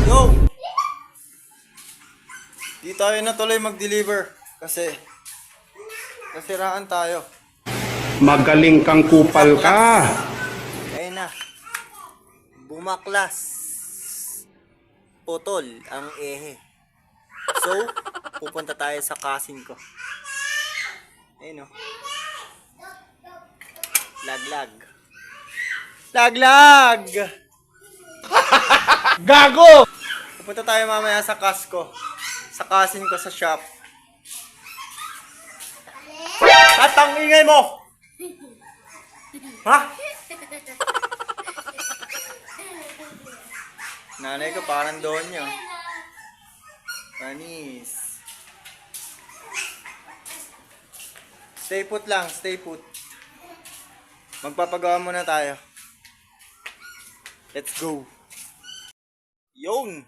Yo! Di tayo na tuloy mag-deliver kasi nasiraan tayo. Magaling kang kupal ka. Ayun na. Bumaklas. Putol ang ehe. So, pupunta tayo sa cousin ko. Ayun o. Laglag. Laglag! Gago! Pupunta tayo mamaya sa Costco. Sa cousin ko sa shop. At ang ingay mo! Ha? Nanay ko parang doon niya. Panis. Stay put lang, stay put. Magpapagawa muna tayo. Let's go. Yun!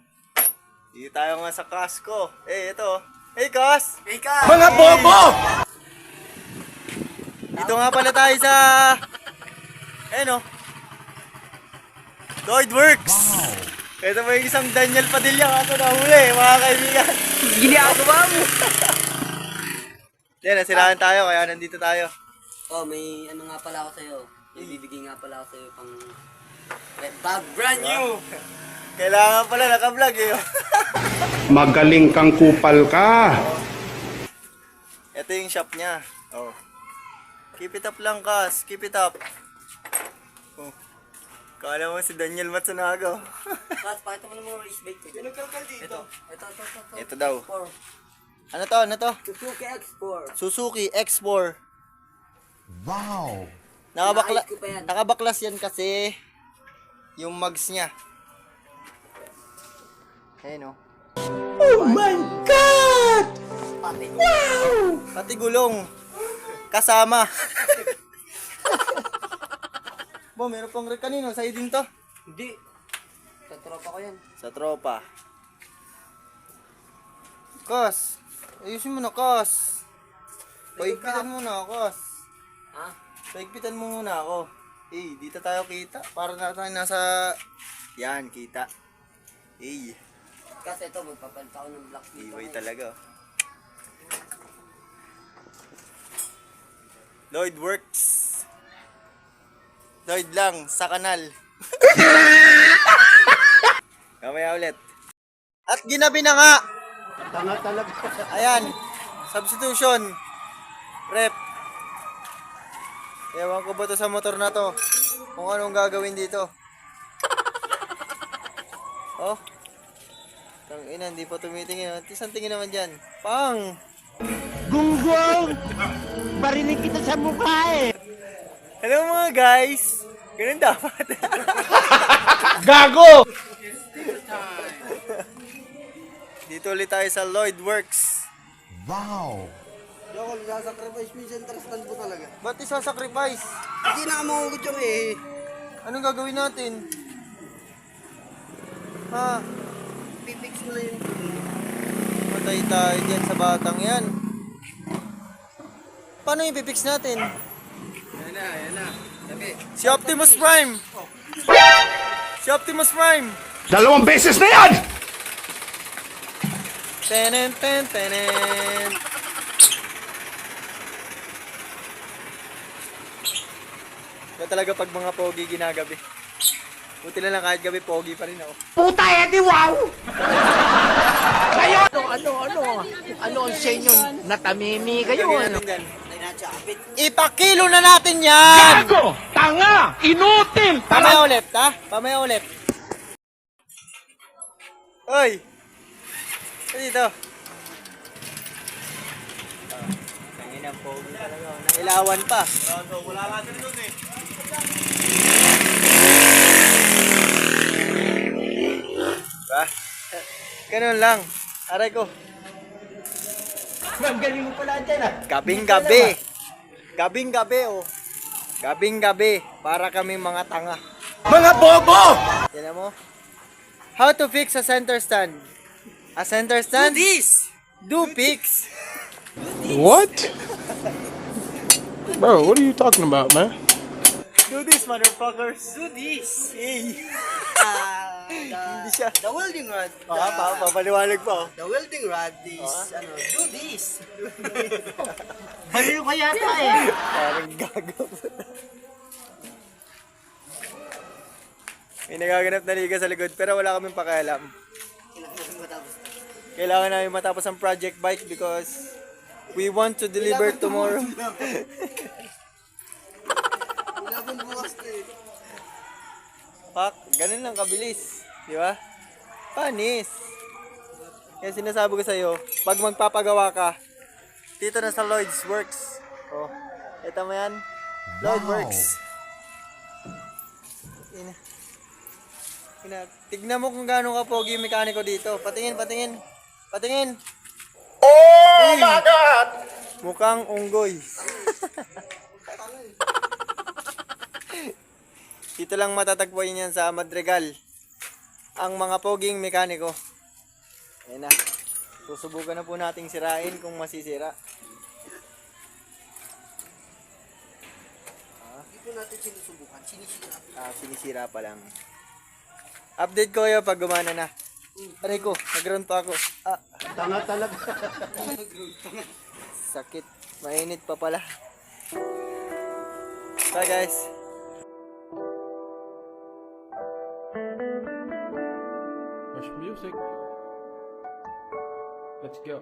Dito tayo nga sa Costco. Eh, ito. Hey, Cos! Hey, Cos! Mga bobo! Dito nga pala tayo sa... Ayun o. Lloydworks! Wow! Ito mo yung isang Daniel Padilla kaso nahuli, mga kaibigan. Ginagawa mo! Yan, nasirahan tayo kaya nandito tayo. Oh, may ano nga pala ako sa'yo. May bibigay nga pala ako sa'yo pang... Bag brand new! Kailangan pala naka-vlog eh. Magaling kang kupal ka. Ito yung shop niya. Oh. Keep it up lang, Cos. Keep it up. Oh. Kala mo si Daniel Matsunaga. Kat, pakita mo naman yung race bike ko. Ito. Ito daw. X4. Ano to? Ano to? Suzuki X4. Suzuki X4. Wow! Nakabakla Nakayos ko pa yan. nakabaklas yan kasi yung mugs niya. Ayun oh. Oh my God! Pati. Pati gulong. Kasama. Bo, meron pang kanino. Sa'yo din to. Hindi. Sa tropa ko yan. Sa tropa. Kos. Ayusin mo na, Kos. Paigpitan mo na, Kos. Ha? Paigpitan mo muna ako. Eh, dito tayo kita. Para na tayo nasa... Yan, kita. Eh, Kasi ito, magpapalit ako ng black dito. iway talaga. Lloydworks. Lloyd lang, sa kanal. Kamaya ulit. At ginabi na nga. Tanga talaga. Ayan. Substitution. Rep. Ewan ko ba to sa motor na to. Kung anong gagawin dito. Oh. Tang ina, hindi pa tumitingin. At isang tingin naman dyan. Pang! Gunggong! Barinig kita sa mukha eh. Hello mga guys! Ganun dapat. Gago! Dito ulit tayo sa Lloydworks. Wow! Ako, sasacrifice minsan trustan ko talaga. Ba't isa-sacrifice? Hindi na kamuhugot yung eh. Anong gagawin natin? Ha? Pipix mo na yun. Patay tayo dyan sa batang yan. Paano yung pipix natin? Ayan na. Sabi. Si Optimus Prime! Si Optimus Prime! 2 beses na yan! Tenen, ten, tenen. Ba talaga pag mga pogi ginagabi. Buti na lang kahit gabi pogi pa rin ako. Puta edi wow! Kayo! Ano ang senyo? Natamimi kayo Gawin ano? natin dyan. Ay, natsapit. Ipakilo na natin yan! Gago! Tanga! Inutil! Pamaya ulit, ha? Pamaya ulit. Oy! Ano dito? Tangin ang pogi talaga. Nangilawan pa. Wala ka din doon eh. Ba? Ganun lang. Aray ko. Ang galing mo pala dyan ah! Gabing gabi. Gabing gabi oh. Gabing gabi. Para kami mga tanga. Mga bobo! Yan mo. How to fix a center stand? A center stand? Do this! Do fix. What? Bro, what are you talking about, man? Do this, motherfuckers. Do this! Hey. Hindi siya. The welding rod. Papaliwanag pa oh. The welding rod is, do this. Baliw ka yata eh. Parang gago. May nagaganap na liga sa likod pero wala kaming pakialam. Kailangan namin matapos ang project bike because we want to deliver tomorrow. Pak, ganun lang kabilis. Di ba? Panis. Kaya sinasabi ko sa'yo, pag magpapagawa ka, dito na sa Lloyd's Works. Oh, ito mo yan. Lloyd Works. Tignan mo kung gaano ka pogi yung mekaniko dito. Patingin. Patingin. Oh my God! Mukhang unggoy. Dito lang matatagpuan yan sa Madrigal. Ang mga poging mekaniko. Ayan na. Susubukan na po nating sirain kung masisira. Dito natin sinusubukan. Sinisira pa lang. Update ko kayo pag gumana na. Aray ko, nag-run pa ako. Tanga talaga. Sakit. Mainit pa pala. Bye guys. Rush music. Let's go.